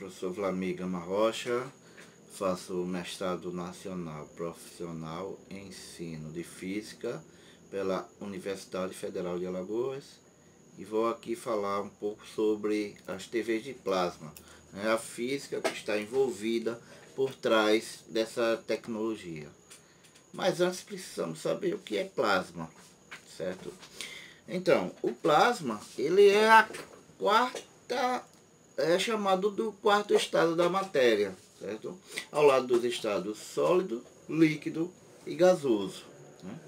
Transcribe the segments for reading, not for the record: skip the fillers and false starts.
professor Vlamir Gama Rocha, faço mestrado nacional profissional em ensino de física pela Universidade Federal de Alagoas e vou aqui falar um pouco sobre as TVs de plasma, a física que está envolvida por trás dessa tecnologia. Mas antes precisamos saber o que é plasma, certo? Então, o plasma, ele é a quarta, é chamado do quarto estado da matéria, certo? Ao lado dos estados sólido, líquido e gasoso, né?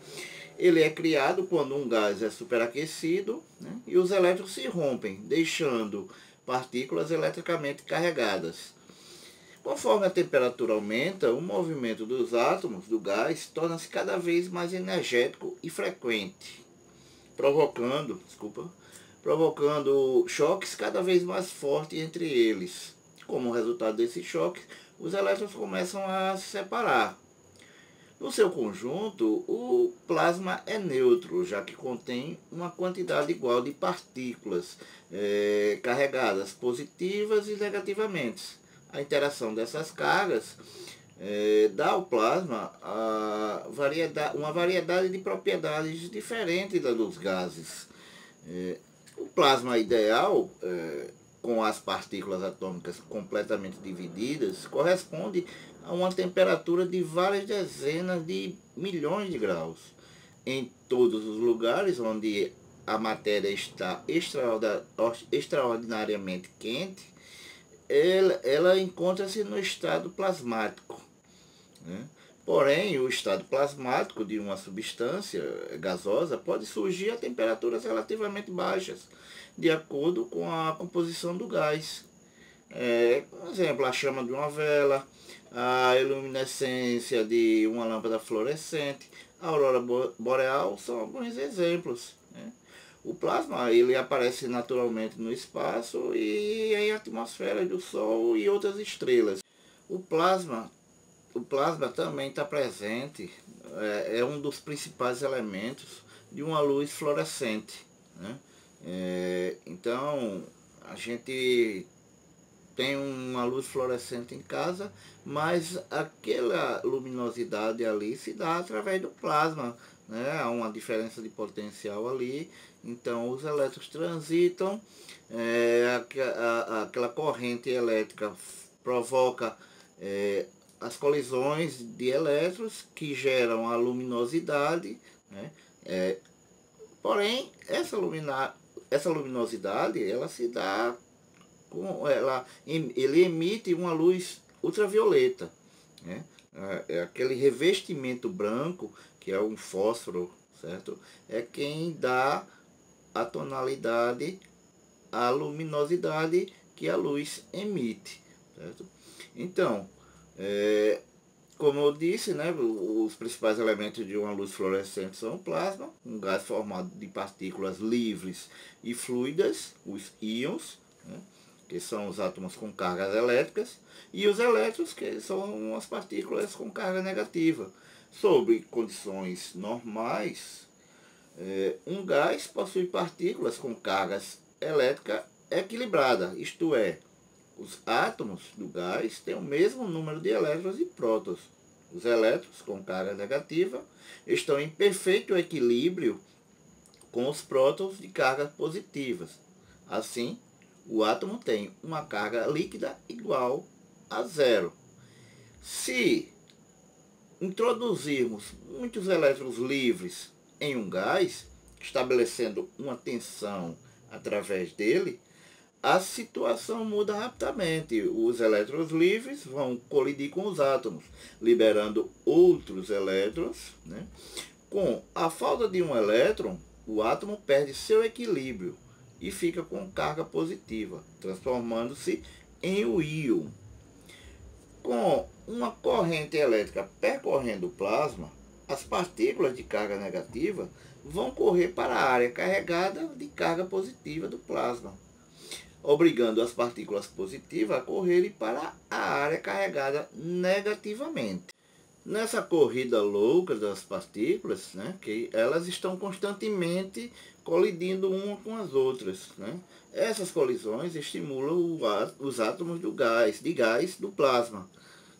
Ele é criado quando um gás é superaquecido, né, e os elétrons se rompem, deixando partículas eletricamente carregadas. Conforme a temperatura aumenta, o movimento dos átomos do gás torna-se cada vez mais energético e frequente, provocando choques cada vez mais fortes entre eles. Como resultado desse choque, os elétrons começam a se separar. No seu conjunto, o plasma é neutro, já que contém uma quantidade igual de partículas carregadas positivas e negativamente. A interação dessas cargas dá ao plasma uma variedade de propriedades diferentes da dos gases. O plasma ideal, com as partículas atômicas completamente divididas, corresponde a uma temperatura de várias dezenas de milhões de graus. Em todos os lugares onde a matéria está extraordinariamente quente, ela encontra-se no estado plasmático, né? Porém, o estado plasmático de uma substância gasosa pode surgir a temperaturas relativamente baixas, de acordo com a composição do gás. Por exemplo, a chama de uma vela, a iluminescência de uma lâmpada fluorescente, a aurora boreal são alguns exemplos, né? O plasma ele aparece naturalmente no espaço e em atmosferas do Sol e outras estrelas. O plasma também está presente, é um dos principais elementos de uma luz fluorescente, né? Então, a gente tem uma luz fluorescente em casa, mas aquela luminosidade ali se dá através do plasma, né? Há uma diferença de potencial ali, então os elétrons transitam, aquela corrente elétrica provoca as colisões de elétrons que geram a luminosidade, né? Porém, essa luminosidade ela se dá ele emite uma luz ultravioleta, né? Aquele revestimento branco que é um fósforo, certo? É quem dá a tonalidade, a luminosidade que a luz emite, certo? Então, como eu disse, né, os principais elementos de uma luz fluorescente são o plasma, um gás formado de partículas livres e fluidas, os íons, né, que são os átomos com cargas elétricas, e os elétrons, que são as partículas com carga negativa. Sob condições normais, um gás possui partículas com cargas elétricas equilibradas, isto é, os átomos do gás têm o mesmo número de elétrons e prótons. Os elétrons com carga negativa estão em perfeito equilíbrio com os prótons de cargas positivas. Assim, o átomo tem uma carga líquida igual a zero. Se introduzirmos muitos elétrons livres em um gás, estabelecendo uma tensão através dele, a situação muda rapidamente. Os elétrons livres vão colidir com os átomos, liberando outros elétrons, né? Com a falta de um elétron, o átomo perde seu equilíbrio e fica com carga positiva, transformando-se em um íon. Com uma corrente elétrica percorrendo o plasma, as partículas de carga negativa vão correr para a área carregada de carga positiva do plasma, obrigando as partículas positivas a correrem para a área carregada negativamente. Nessa corrida louca das partículas, né, que elas estão constantemente colidindo uma com as outras, né? Essas colisões estimulam os átomos de gás do plasma,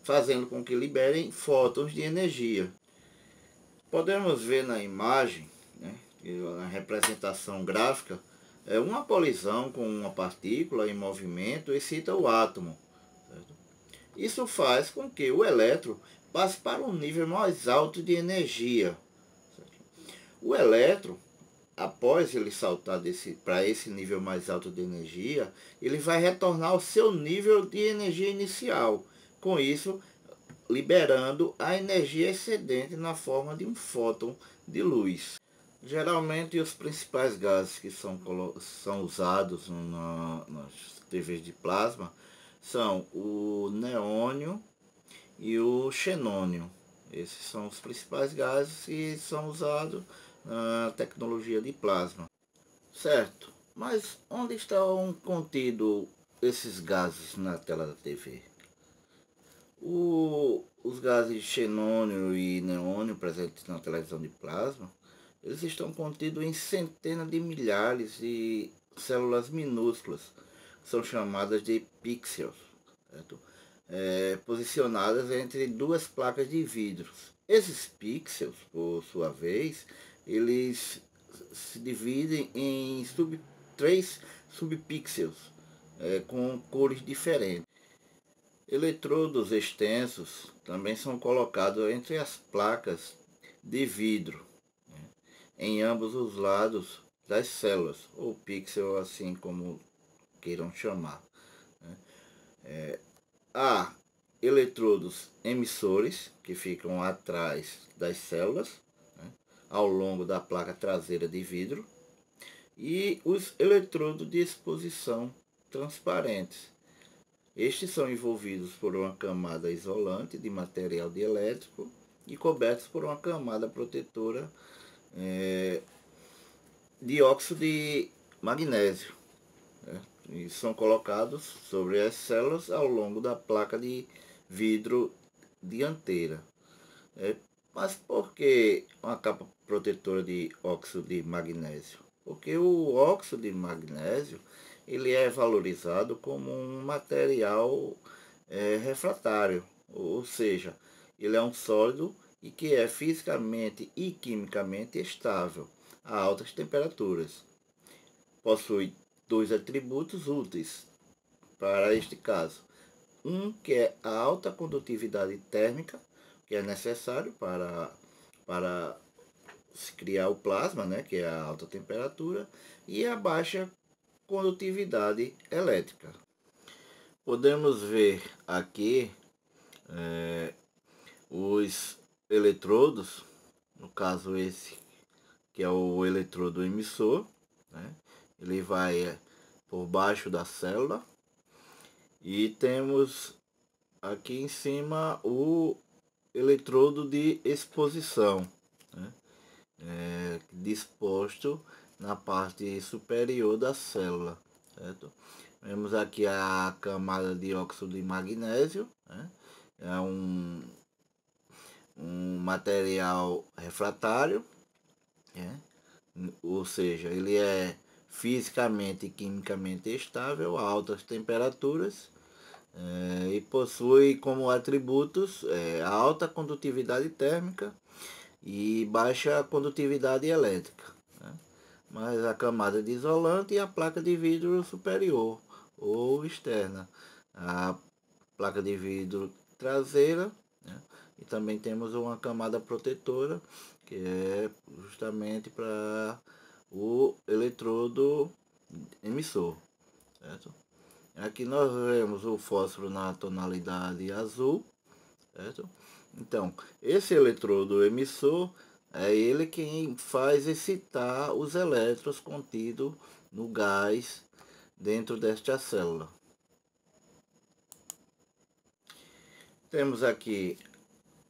fazendo com que liberem fótons de energia. Podemos ver na imagem, né, na representação gráfica, uma colisão com uma partícula em movimento excita o átomo. Certo? Isso faz com que o elétron passe para um nível mais alto de energia. Certo? O elétron, após ele saltar para esse nível mais alto de energia, ele vai retornar ao seu nível de energia inicial. Com isso, liberando a energia excedente na forma de um fóton de luz. Geralmente os principais gases que são usados nas TVs de plasma são o neônio e o xenônio. Esses são os principais gases que são usados na tecnologia de plasma. Certo, mas onde estão contidos esses gases na tela da TV? Os gases xenônio e neônio presentes na televisão de plasma, eles estão contidos em centenas de milhares de células minúsculas, que são chamadas de pixels, certo? Posicionadas entre duas placas de vidro. Esses pixels, por sua vez, eles se dividem em três subpixels, com cores diferentes. Eletrodos extensos também são colocados entre as placas de vidro, né, em ambos os lados das células, ou pixel, assim como queiram chamar. Né. Há eletrodos emissores, que ficam atrás das células, né, ao longo da placa traseira de vidro, e os eletrodos de exposição transparentes. Estes são envolvidos por uma camada isolante de material dielétrico e cobertos por uma camada protetora de óxido de magnésio, né? E são colocados sobre as células ao longo da placa de vidro dianteira. Mas por que uma capa protetora de óxido de magnésio? Porque o óxido de magnésio ele é valorizado como um material refratário, ou seja, ele é um sólido e que é fisicamente e quimicamente estável a altas temperaturas. Possui dois atributos úteis para este caso. Um que é a alta condutividade térmica, que é necessário para se criar o plasma, né, que é a alta temperatura, e a baixa condutividade elétrica. Podemos ver aqui os eletrodos, no caso esse que é o eletrodo emissor, né? Ele vai por baixo da célula, e temos aqui em cima o eletrodo de exposição, né? Disposto na parte superior da célula, certo? Vemos aqui a camada de óxido de magnésio, né? É um material refratário, né? Ou seja, ele é fisicamente e quimicamente estável a altas temperaturas, e possui como atributos a alta condutividade térmica e baixa condutividade elétrica, né? Mas a camada de isolante e a placa de vidro superior ou externa, a placa de vidro traseira, né? E também temos uma camada protetora que é justamente para o eletrodo emissor, certo? Aqui nós vemos o fósforo na tonalidade azul, certo? Então, esse eletrodo emissor é ele quem faz excitar os elétrons contidos no gás dentro desta célula. Temos aqui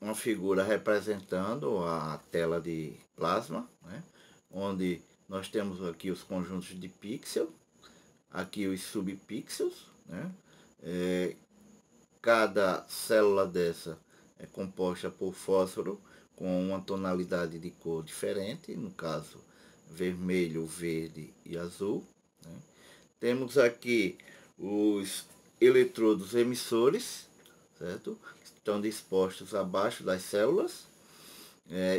uma figura representando a tela de plasma, né? Onde nós temos aqui os conjuntos de pixel, aqui os subpixels, né? Cada célula dessa é composta por fósforo com uma tonalidade de cor diferente, no caso vermelho, verde e azul, né? Temos aqui os eletrodos emissores, certo? Estão dispostos abaixo das células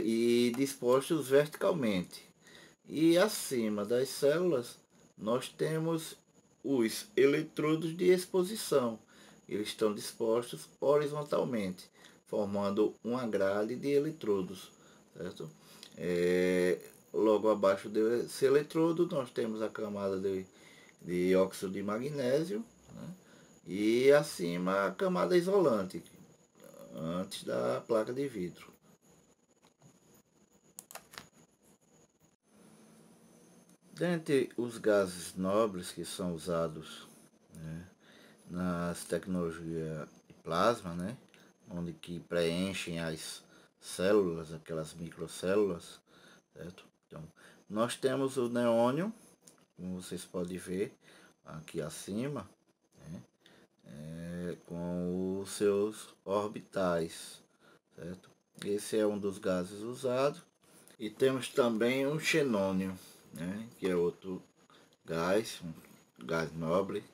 e dispostos verticalmente. E acima das células nós temos os eletrodos de exposição. Eles estão dispostos horizontalmente, formando uma grade de eletrodos, certo? Logo abaixo desse eletrodo nós temos a camada de óxido de magnésio, né? E acima a camada isolante, antes da placa de vidro. Dentre os gases nobres que são usados, né, nas tecnologias de plasma, né, onde que preenchem as células, aquelas microcélulas, certo? Então, nós temos o neônio, como vocês podem ver aqui acima, né, com os seus orbitais, certo? Esse é um dos gases usados. E temos também o xenônio, né, que é outro gás, um gás nobre,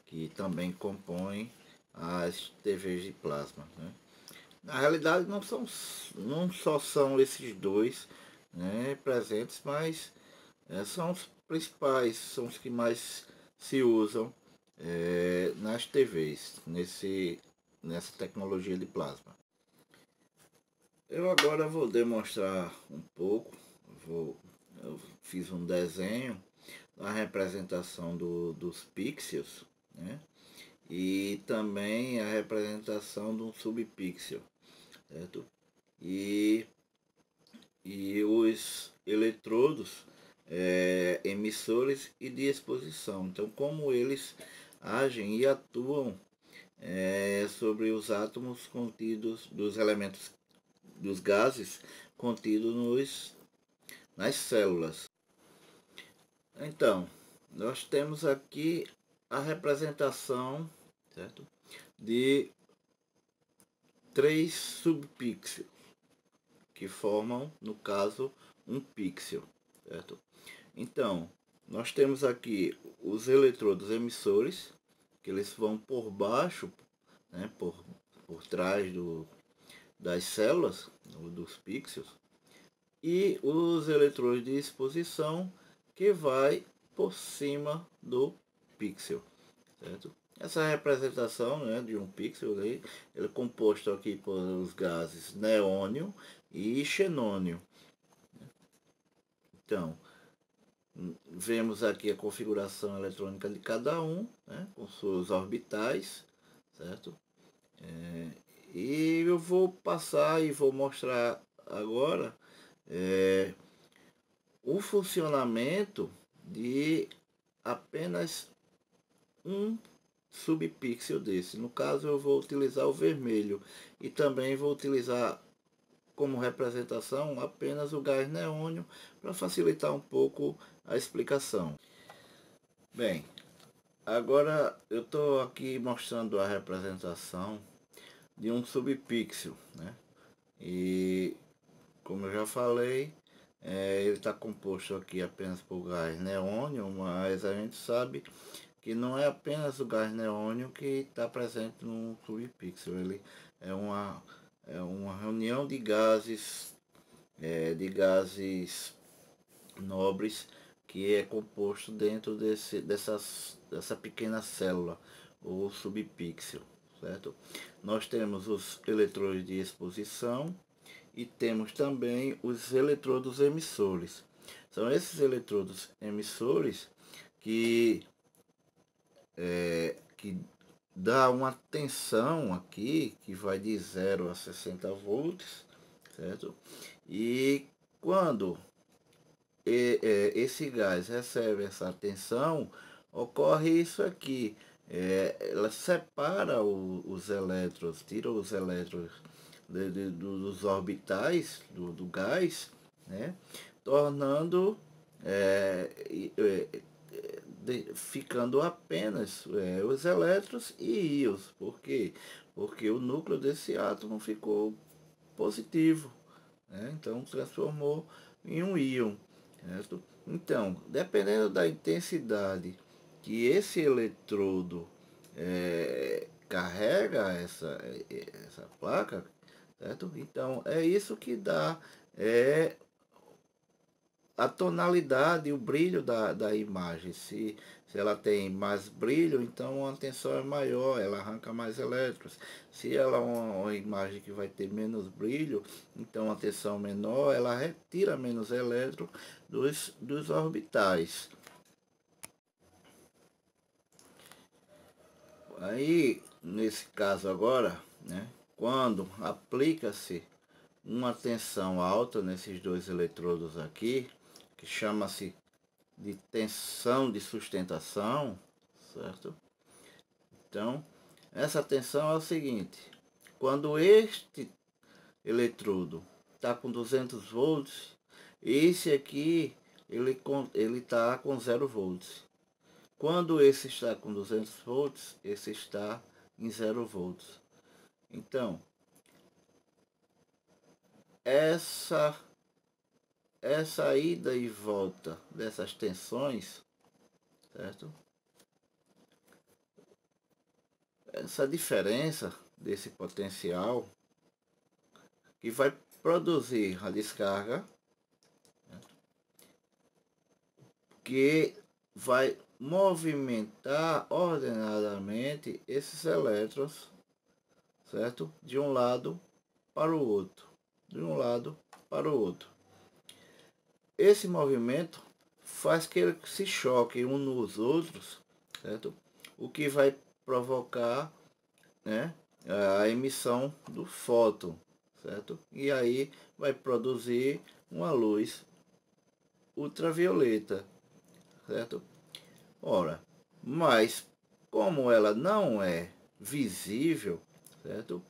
que também compõe as TVs de plasma, né? Na realidade não só são esses dois, né, presentes, mas são os principais, são os que mais se usam nas TVs, nessa tecnologia de plasma. Eu agora vou demonstrar um pouco, eu fiz um desenho da representação dos pixels, né? E também a representação de um subpixel, certo? E os eletrodos emissores e de exposição. Então, como eles agem e atuam sobre os átomos contidos dos elementos dos gases contidos nas células. Então, nós temos aqui a representação, certo, de 3 subpixels que formam, no caso, um pixel, certo? Então, nós temos aqui os eletrodos emissores, que eles vão por baixo, né, por trás das células, dos pixels, e os eletrodos de exposição, que vai por cima do pixel, certo? Essa representação, né, de um pixel aí, ele é composto aqui por os gases neônio e xenônio. Então, vemos aqui a configuração eletrônica de cada um, né, com seus orbitais, certo? E eu vou passar e vou mostrar agora o funcionamento de apenas um subpixel desse. No caso, eu vou utilizar o vermelho e também vou utilizar como representação apenas o gás neônio para facilitar um pouco a explicação. Bem, agora eu estou aqui mostrando a representação de um subpixel, né? E como eu já falei, ele está composto aqui apenas por gás neônio, mas a gente sabe que não é apenas o gás neônio que está presente no subpixel. Ele é uma reunião de gases nobres que é composto dentro dessa pequena célula, ou subpixel, certo? Nós temos os eletrodos de exposição e temos também os eletrodos emissores. São esses eletrodos emissores que dá uma tensão aqui que vai de 0 a 60 volts, certo? E quando esse gás recebe essa tensão, ocorre isso aqui. Ela separa os elétrons, tira os elétrons dos orbitais do gás, né? Tornando ficando apenas os elétrons e íons. Por quê? Porque o núcleo desse átomo ficou positivo, né? Então transformou em um íon, certo? Então, dependendo da intensidade que esse eletrodo carrega essa placa, certo? Então é isso que dá a tonalidade, o brilho da imagem. Se ela tem mais brilho, então a tensão é maior, ela arranca mais elétrons. Se ela é uma imagem que vai ter menos brilho, então a tensão menor, ela retira menos elétrons dos orbitais. Aí, nesse caso agora, né, quando aplica-se uma tensão alta nesses dois eletrodos aqui, que chama-se de tensão de sustentação, certo? Então, essa tensão é o seguinte: quando este eletrodo está com 200 volts, esse aqui ele está com 0 volts. Quando esse está com 200 volts, esse está em 0 volts. Então, essa ida e volta dessas tensões, certo? Essa diferença desse potencial que vai produzir a descarga, né, que vai movimentar ordenadamente esses elétrons, certo? De um lado para o outro, de um lado para o outro. Esse movimento faz que eles se choquem uns nos outros, certo? O que vai provocar, né, a emissão do fóton, certo? E aí vai produzir uma luz ultravioleta, certo? Ora, mas como ela não é visível, certo?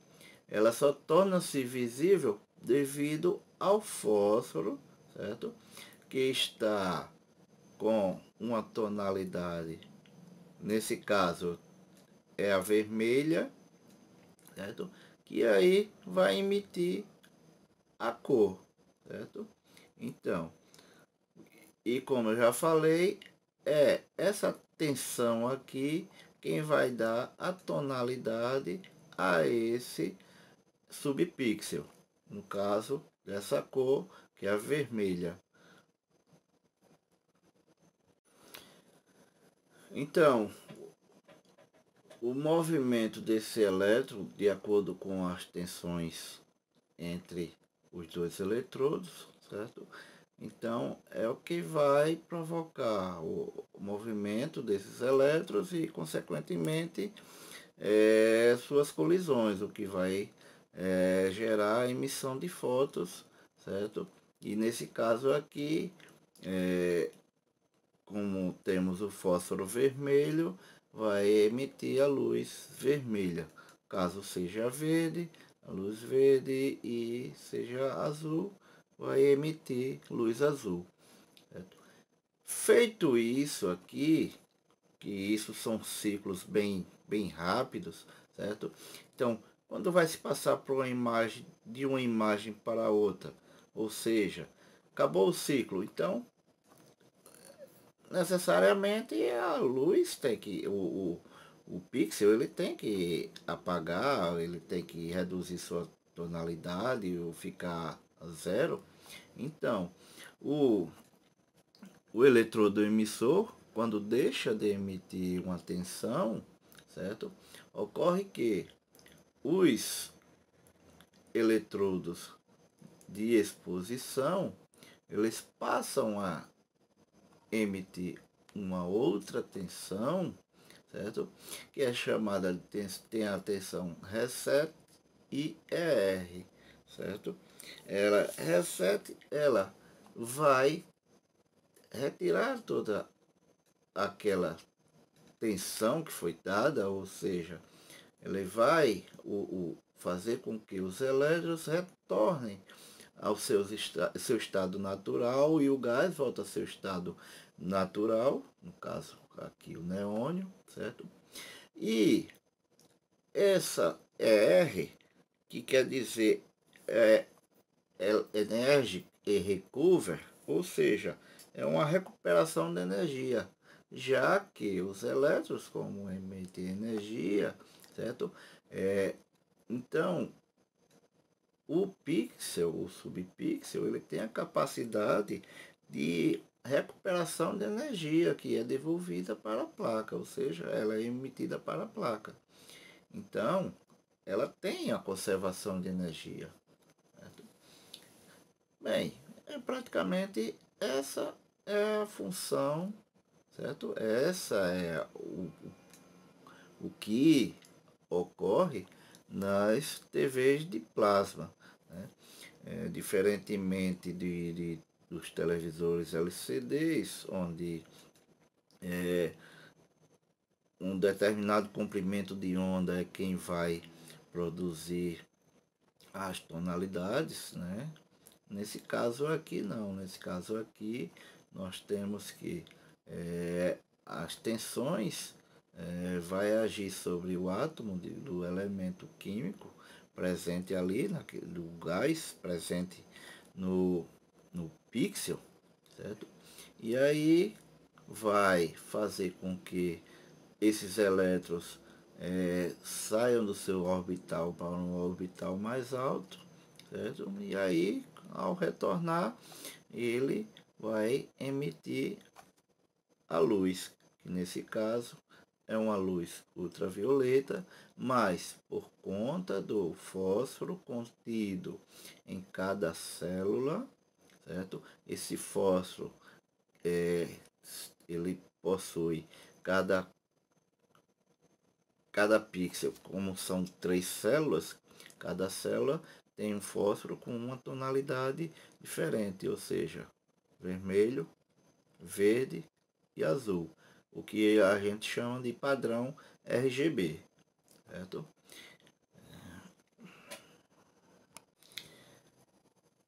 Ela só torna-se visível devido ao fósforo, certo? Que está com uma tonalidade, nesse caso é a vermelha, certo? Que aí vai emitir a cor, certo? Então, e como eu já falei, é essa tensão aqui quem vai dar a tonalidade a esse subpixel, no caso dessa cor que é a vermelha. Então, o movimento desse elétron, de acordo com as tensões entre os dois eletrodos, certo? Então, é o que vai provocar o movimento desses elétrons e, consequentemente, suas colisões, o que vai gerar a emissão de fótons, certo? E nesse caso aqui, como temos o fósforo vermelho, vai emitir a luz vermelha. Caso seja verde, a luz verde, e seja azul, vai emitir luz azul. Certo? Feito isso aqui, que isso são ciclos bem rápidos, certo? Então, quando vai se passar por uma imagem, de uma imagem para outra, ou seja, acabou o ciclo, então necessariamente a luz tem que, o pixel ele tem que apagar, ele tem que reduzir sua tonalidade ou ficar a zero. Então, o eletrodo emissor, quando deixa de emitir uma tensão, certo? Ocorre que os eletrodos de exposição, eles passam a emitir uma outra tensão, certo? Que é chamada de tem a tensão reset e ER, certo? Ela reset, ela vai retirar toda aquela tensão que foi dada, ou seja, ele vai fazer com que os elétrons retornem ao seu estado natural e o gás volta ao seu estado natural, no caso aqui o neônio, certo? E essa ER, que quer dizer Energy Recover, ou seja, é uma recuperação de energia, já que os elétrons, como emitem energia, certo? Então, o pixel, o subpixel, ele tem a capacidade de recuperação de energia que é devolvida para a placa, ou seja, ela é emitida para a placa. Então, ela tem a conservação de energia. Certo? Bem, praticamente essa é a função, certo? Essa é o que ocorre nas TVs de plasma, né? Diferentemente dos televisores LCDs, onde um determinado comprimento de onda é quem vai produzir as tonalidades, né? Nesse caso aqui não, nesse caso aqui nós temos que as tensões vai agir sobre o átomo do elemento químico presente ali, do gás presente no pixel, certo? E aí vai fazer com que esses elétrons saiam do seu orbital para um orbital mais alto, certo? E aí, ao retornar, ele vai emitir a luz, que nesse caso é uma luz ultravioleta, mas por conta do fósforo contido em cada célula, certo? Esse fósforo ele possui cada pixel, como são 3 células, cada célula tem um fósforo com uma tonalidade diferente, ou seja, vermelho, verde e azul, o que a gente chama de padrão RGB, certo?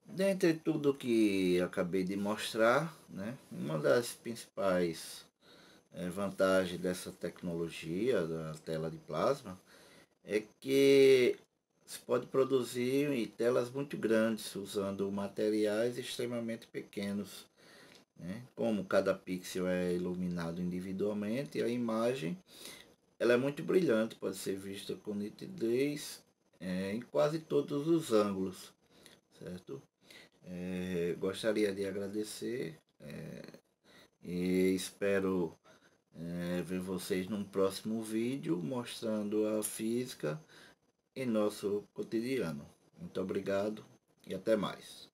Dentre tudo que acabei de mostrar, né, uma das principais vantagens dessa tecnologia da tela de plasma é que se pode produzir em telas muito grandes usando materiais extremamente pequenos, né? Como cada pixel é iluminado individualmente, a imagem ela é muito brilhante, pode ser vista com nitidez em quase todos os ângulos, certo? Gostaria de agradecer e espero ver vocês num próximo vídeo mostrando a física em nosso cotidiano. Muito obrigado e até mais.